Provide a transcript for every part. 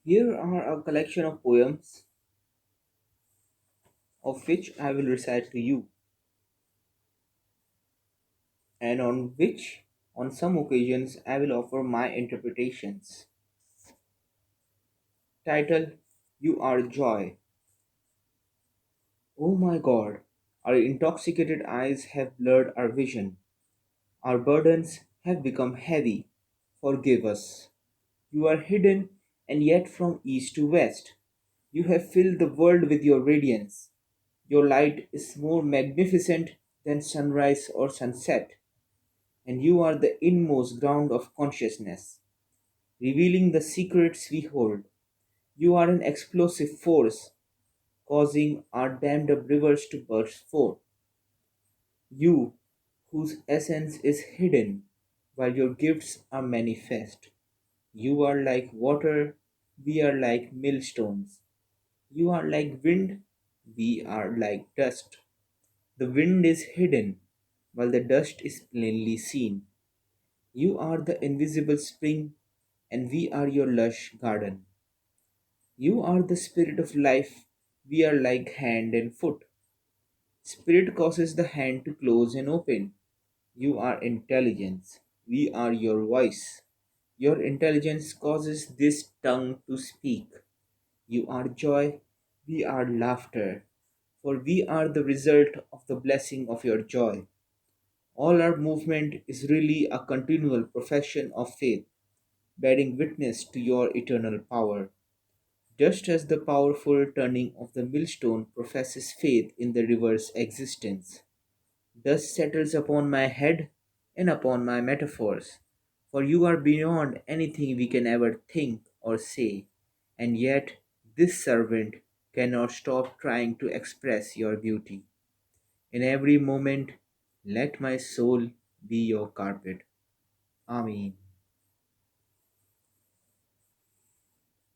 Here are a collection of poems, of which I will recite to you, and on which, on some occasions, I will offer my interpretations. Title: You Are Joy. Oh my God, our intoxicated eyes have blurred our vision. Our burdens have become heavy. Forgive us. You are hidden, and yet from east to west. You have filled the world with your radiance. Your light is more magnificent than sunrise or sunset, and you are the inmost ground of consciousness, revealing the secrets we hold. You are an explosive force, causing our dammed up rivers to burst forth. You, whose essence is hidden, while your gifts are manifest. You are like water, we are like millstones. You are like wind, we are like dust. The wind is hidden, while the dust is plainly seen. You are the invisible spring, and we are your lush garden. You are the spirit of life, we are like hand and foot. Spirit causes the hand to close and open. You are intelligence, we are your voice. Your intelligence causes this tongue to speak. You are joy, we are laughter, for we are the result of the blessing of your joy. All our movement is really a continual profession of faith, bearing witness to your eternal power. Just as the powerful turning of the millstone professes faith in the river's existence, dust settles upon my head and upon my metaphors, for you are beyond anything we can ever think or say, and yet this servant cannot stop trying to express your beauty. In every moment, let my soul be your carpet. Amen.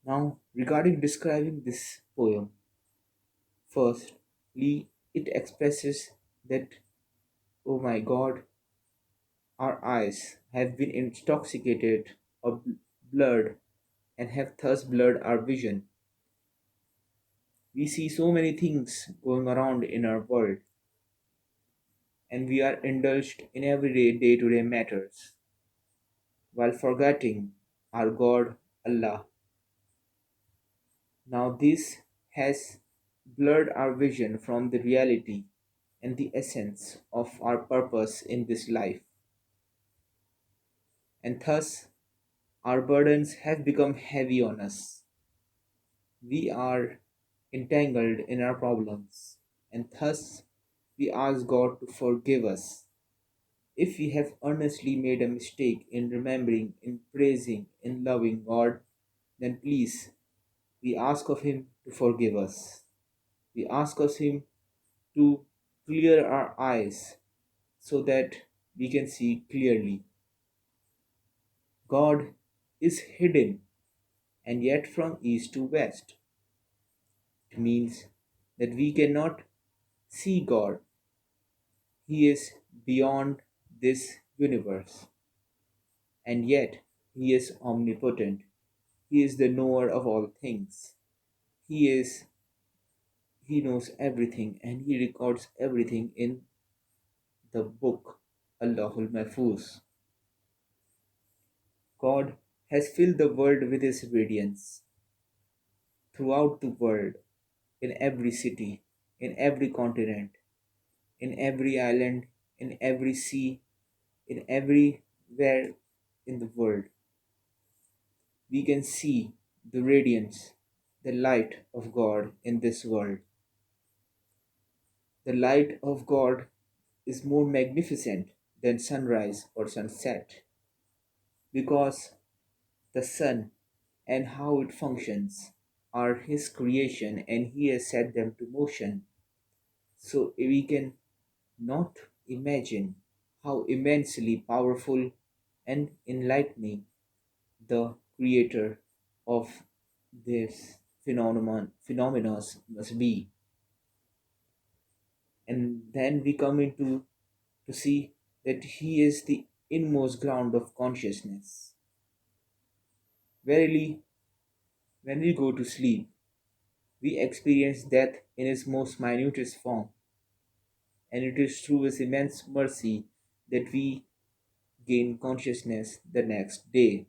Now, regarding describing this poem, firstly, it expresses that, oh my God, our eyes have been intoxicated or blurred and have thus blurred our vision. We see so many things going around in our world, and we are indulged in everyday day to day matters while forgetting our God, Allah. Now, this has blurred our vision from the reality and the essence of our purpose in this life, and thus our burdens have become heavy on us. We are entangled in our problems, and thus we ask God to forgive us. If we have earnestly made a mistake in remembering, in praising, in loving God, then please, we ask of Him to forgive us. We ask of Him to clear our eyes so that we can see clearly. God is hidden, and yet from east to west. It means that we cannot see God. He is beyond this universe, and yet He is omnipotent. He is the knower of all things. He is He knows everything, and He records everything in the book Allahul Mahfuz. God has filled the world with His radiance. Throughout the world, in every city, in every continent, in every island, in every sea, in everywhere in the world, we can see the radiance, the light of God in this world. The light of God is more magnificent than sunrise or sunset because the sun and how it functions are His creation and He has set them to motion. So we can not imagine how immensely powerful and enlightening the creator of this phenomena must be. And then we come into to see that He is the inmost ground of consciousness. Verily, When we go to sleep, we experience death in its most minutest form, and it is through His immense mercy that we gain consciousness the next day.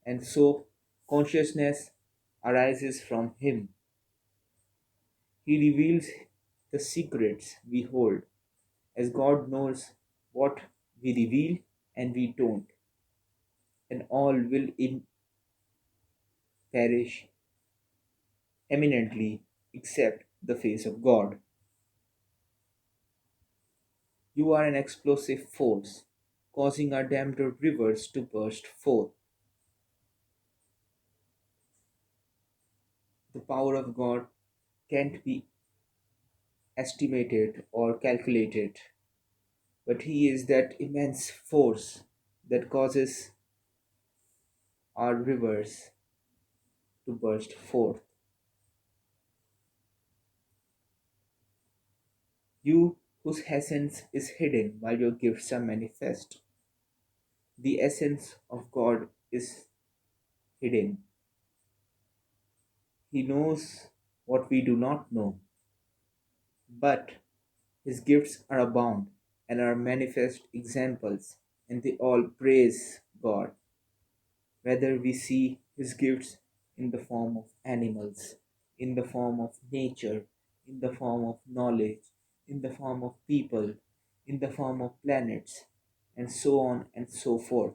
And so, consciousness arises from Him. He reveals the secrets we hold, as God knows what we reveal and we don't, and all will in perish eminently except the face of God. You are an explosive force, causing our damned rivers to burst forth. The power of God can't be estimated or calculated, but He is that immense force that causes our rivers to burst forth. You whose essence is hidden while your gifts are manifest. The essence of God is hidden. He knows what we do not know, but His gifts are abound and are manifest examples, and they all praise God. Whether we see His gifts in the form of animals, in the form of nature, in the form of knowledge, in the form of people, in the form of planets, and so on and so forth.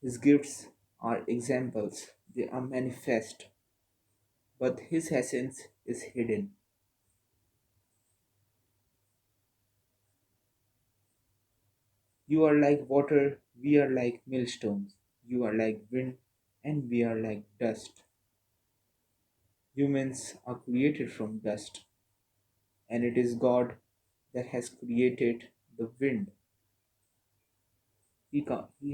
His gifts are examples, they are manifest, but His essence is hidden. You are like water, we are like millstones. You are like wind, and we are like dust. Humans are created from dust, and it is God that has created the wind. He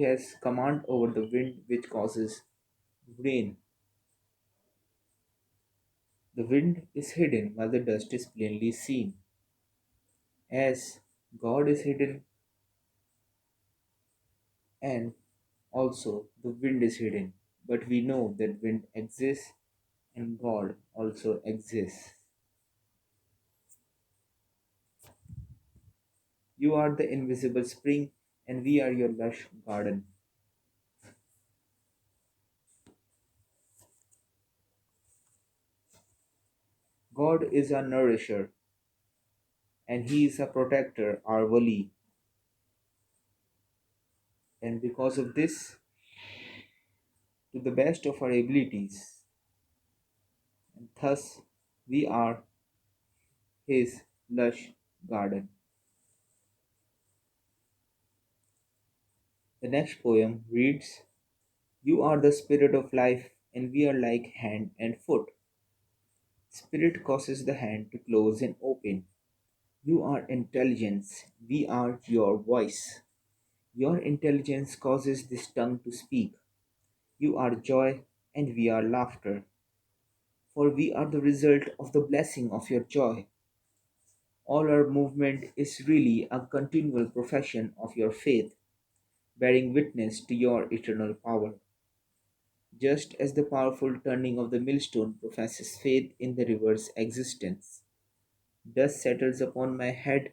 has command over the wind which causes rain. The wind is hidden while the dust is plainly seen. As God is hidden and also the wind is hidden, but we know that wind exists and God also exists. You are the invisible spring, and we are your lush garden. God is our nourisher, and He is a protector, our wali. And because of this, to the best of our abilities, and thus we are His lush garden. The next poem reads: You are the spirit of life, and we are like hand and foot. Spirit causes the hand to close and open. You are intelligence, we are your voice. Your intelligence causes this tongue to speak. You are joy, and we are laughter. For we are the result of the blessing of your joy. All our movement is really a continual profession of your faith, bearing witness to your eternal power. Just as the powerful turning of the millstone professes faith in the river's existence, dust settles upon my head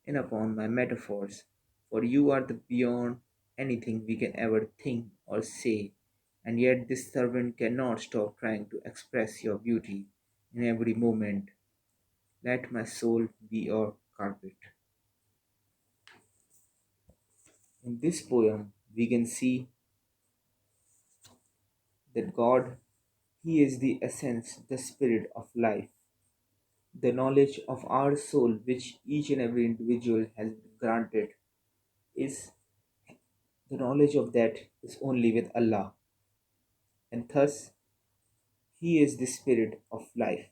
and upon my metaphors, for you are the beyond anything we can ever think or say, and yet this servant cannot stop trying to express your beauty in every moment. Let my soul be your carpet. In this poem, we can see that God, He is the essence, the spirit of life. The knowledge of our soul, which each and every individual has been granted, is the knowledge of that is only with Allah, and thus He is the spirit of life,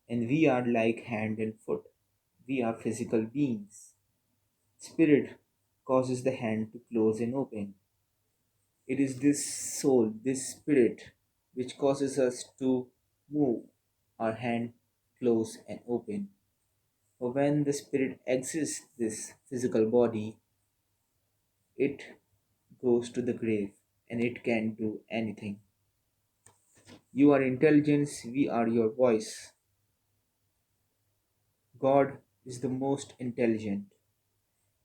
and we are like hand and foot. We are physical beings. Spirit causes the hand to close and open. It is this soul, this spirit, which causes us to move our hand, close, and open. For when the spirit exits this physical body, it goes to the grave and it can do anything. You are intelligence, we are your voice. God is the most intelligent.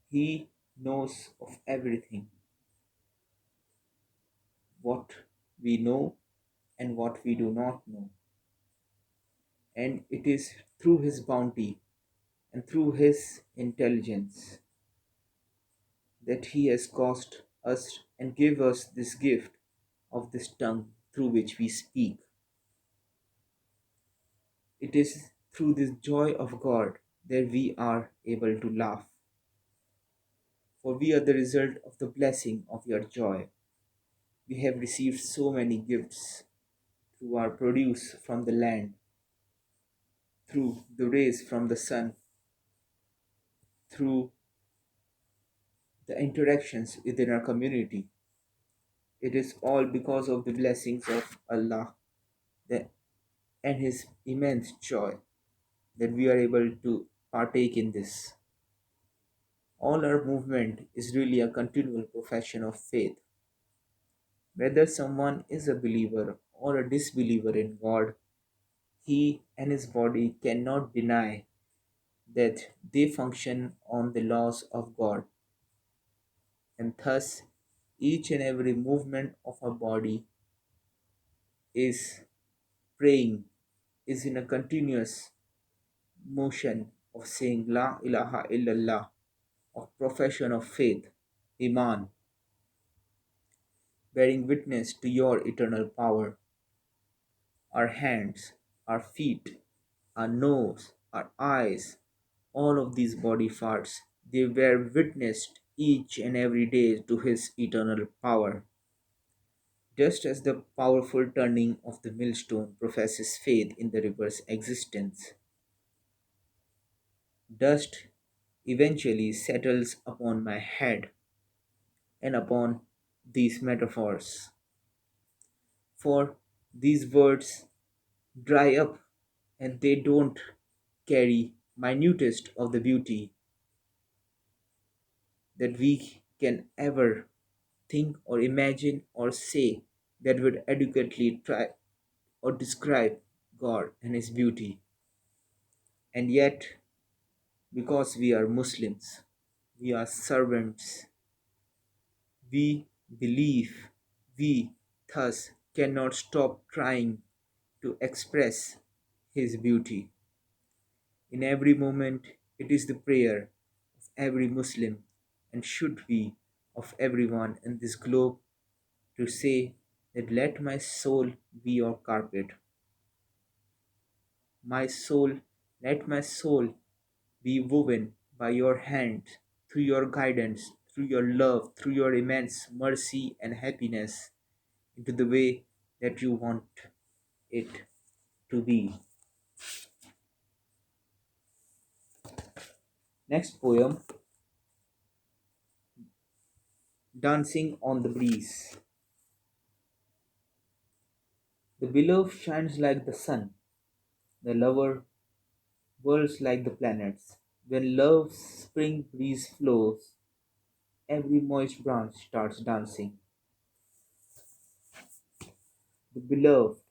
He knows of everything, what we know and what we do not know. And it is through His bounty and through His intelligence that He has caused us and gave us this gift of this tongue through which we speak. It is through this joy of God that we are able to laugh, for we are the result of the blessing of your joy. We have received so many gifts through our produce from the land, through the rays from the sun, through the interactions within our community. It is all because of the blessings of Allah that, and His immense joy that we are able to partake in this. All our movement is really a continual profession of faith. Whether someone is a believer or a disbeliever in God, he and his body cannot deny that they function on the laws of God, and thus each and every movement of our body is praying, is in a continuous motion of saying La ilaha illallah, of profession of faith, Iman, bearing witness to your eternal power. Our hands, our feet, our nose, our eyes, all of these body parts, they bear witness each and every day to His eternal power. Just as the powerful turning of the millstone professes faith in the river's existence, dust eventually settles upon my head and upon these metaphors. For these words dry up and they don't carry minutest of the beauty that we can ever think or imagine or say that would adequately try or describe God and His beauty. And yet, because we are Muslims, we are servants, we believe, we thus cannot stop trying to express His beauty. In every moment, it is the prayer of every Muslim and should be of everyone in this globe to say that let my soul be your carpet. My soul, let my soul be woven by your hand, through your guidance, through your love, through your immense mercy and happiness, into the way that you want it to be. Next poem, Dancing on the Breeze. The beloved shines like the sun, the lover whirls like the planets. When love's spring breeze flows, every moist branch starts dancing. The beloved,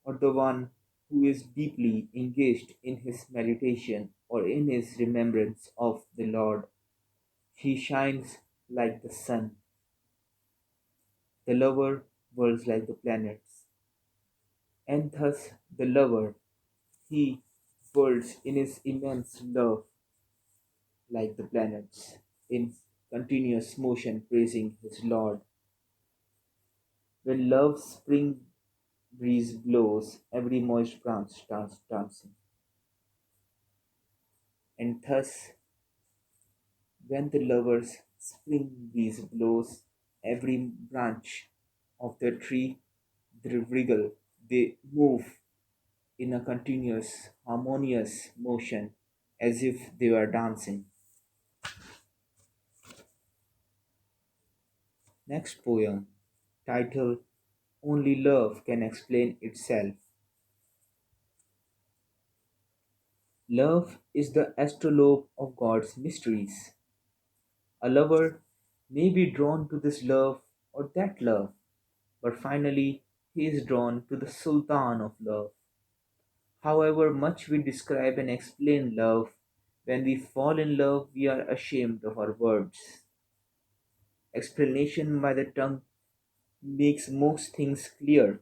or the one who is deeply engaged in his meditation or in his remembrance of the Lord, he shines like the sun. The lover whirls like the planets. And thus the lover, he whirls in his immense love like the planets, in continuous motion praising his Lord. When love's spring breeze blows, every moist branch starts dancing. And thus, when the lover's spring breeze blows, every branch of the tree they wriggle, they move in a continuous, harmonious motion as if they were dancing. Next poem, titled Only Love Can Explain Itself. Love is the astrolabe of God's mysteries. A lover may be drawn to this love or that love, but finally he is drawn to the Sultan of love. However much we describe and explain love, when we fall in love, we are ashamed of our words. Explanation by the tongue makes most things clear,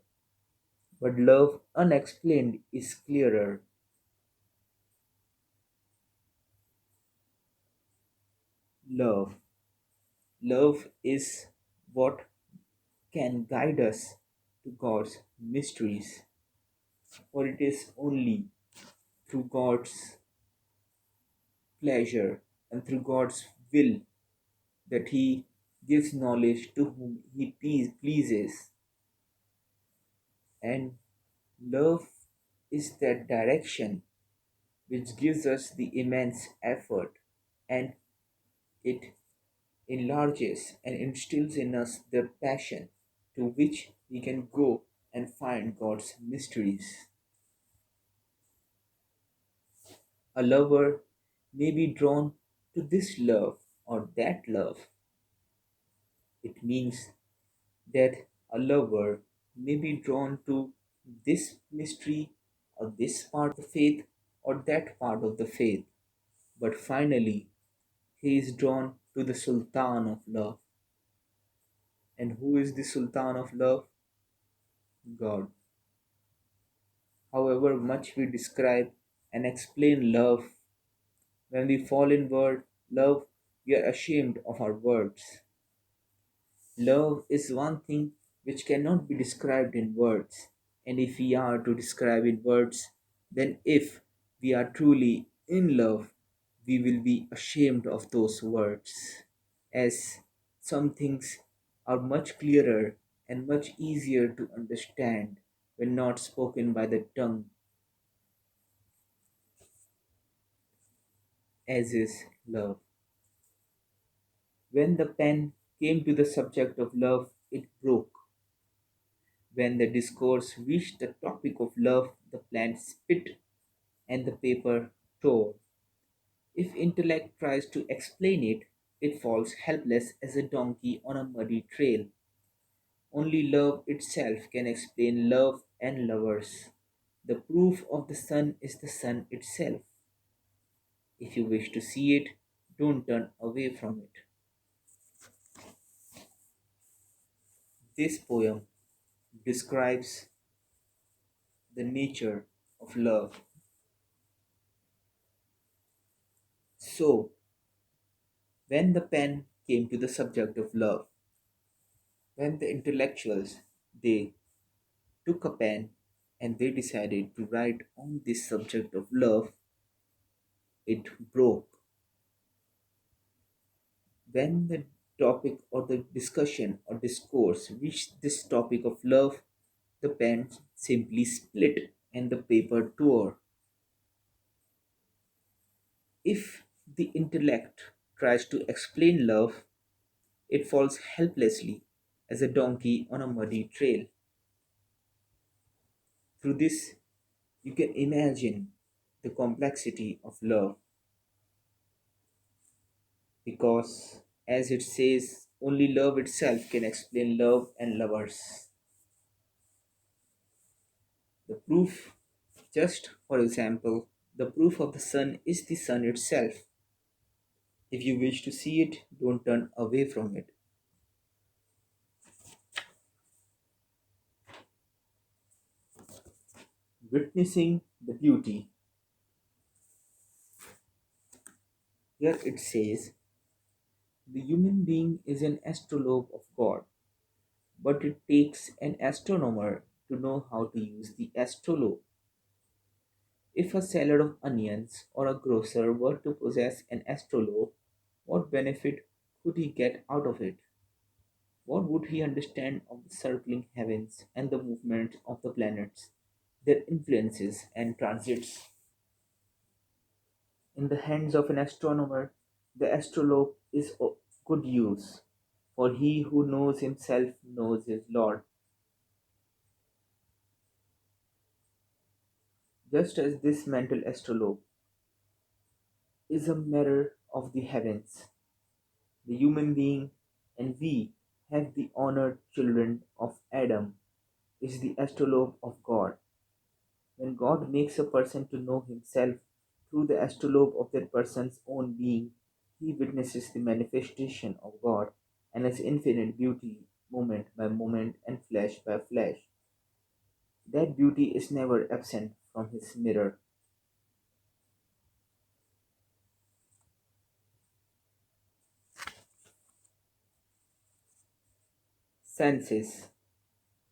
but love unexplained is clearer. Love. Love is what can guide us to God's mysteries, for it is only through God's pleasure and through God's will that He gives knowledge to whom He pleases. And love is that direction which gives us the immense effort, and it enlarges and instills in us the passion to which we can go and find God's mysteries. A lover may be drawn to this love or that love. It means that a lover may be drawn to this mystery or this part of the faith or that part of the faith. But finally, he is drawn to the Sultan of love. And who is the Sultan of love? God. However much we describe and explain love, when we fall in love, we are ashamed of our words. Love is one thing which cannot be described in words. And if we are to describe in words, then if we are truly in love, we will be ashamed of those words. As some things are much clearer and much easier to understand when not spoken by the tongue, as is love. When the pen came to the subject of love, it broke. When the discourse reached the topic of love, the plant spit and the paper tore. If intellect tries to explain it, it falls helpless as a donkey on a muddy trail. Only love itself can explain love and lovers. The proof of the sun is the sun itself. If you wish to see it, don't turn away from it. This poem describes the nature of love. So, when the pen came to the subject of love, when the intellectuals they took a pen and they decided to write on this subject of love, it broke. When the topic or the discussion or discourse reached this topic of love, the pen simply split and the paper tore. If the intellect tries to explain love, it falls helplessly as a donkey on a muddy trail. Through this, you can imagine the complexity of love because, as it says, only love itself can explain love and lovers. The proof, just for example, the proof of the sun is the sun itself. If you wish to see it, don't turn away from it. Witnessing the beauty. Here it says, the human being is an astrolabe of God, but it takes an astronomer to know how to use the astrolabe. If a seller of onions or a grocer were to possess an astrolabe, what benefit could he get out of it? What would he understand of the circling heavens and the movements of the planets, their influences and transits? In the hands of an astronomer, the astrolabe is of good use, for he who knows himself knows his Lord. Just as this mental astrolabe is a mirror of the heavens, the human being and we have the honored children of Adam is the astrolabe of God. When God makes a person to know himself through the astrolabe of that person's own being, he witnesses the manifestation of God and his infinite beauty, moment by moment and flash by flash. That beauty is never absent from his mirror. Senses,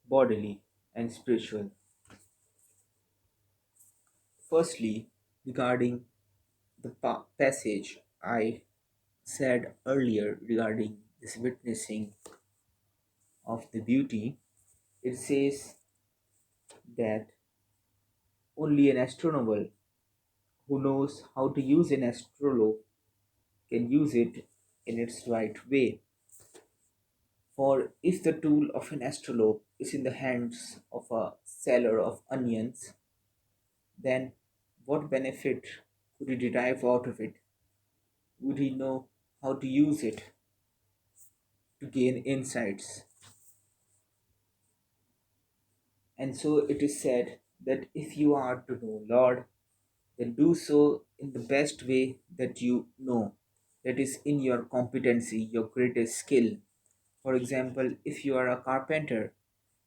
bodily and spiritual. Firstly, regarding the passage I said earlier regarding this witnessing of the beauty, it says that only an astronomer who knows how to use an astrolabe can use it in its right way. For if the tool of an astrolabe is in the hands of a seller of onions, then what benefit could he derive out of it? Would he know how to use it to gain insights? And so it is said that if you are to know Lord, then do so in the best way that you know. That is in your competency, your greatest skill. For example, if you are a carpenter,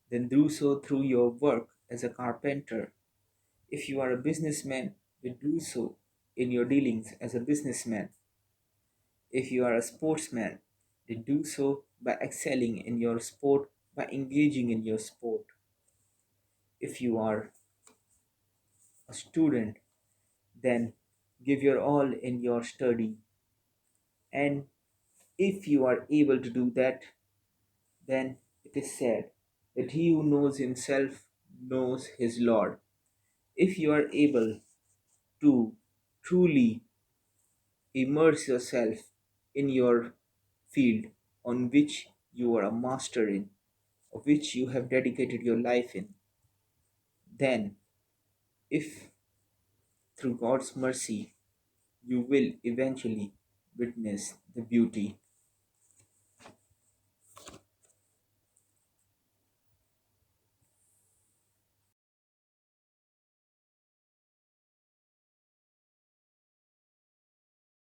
then do so through your work as a carpenter. If you are a businessman, then do so in your dealings as a businessman. If you are a sportsman, then do so by excelling in your sport, by engaging in your sport. If you are a student, then give your all in your study. And if you are able to do that, then it is said that he who knows himself knows his Lord. If you are able to truly immerse yourself in your field on which you are a master in, of which you have dedicated your life in, then if through God's mercy you will eventually witness the beauty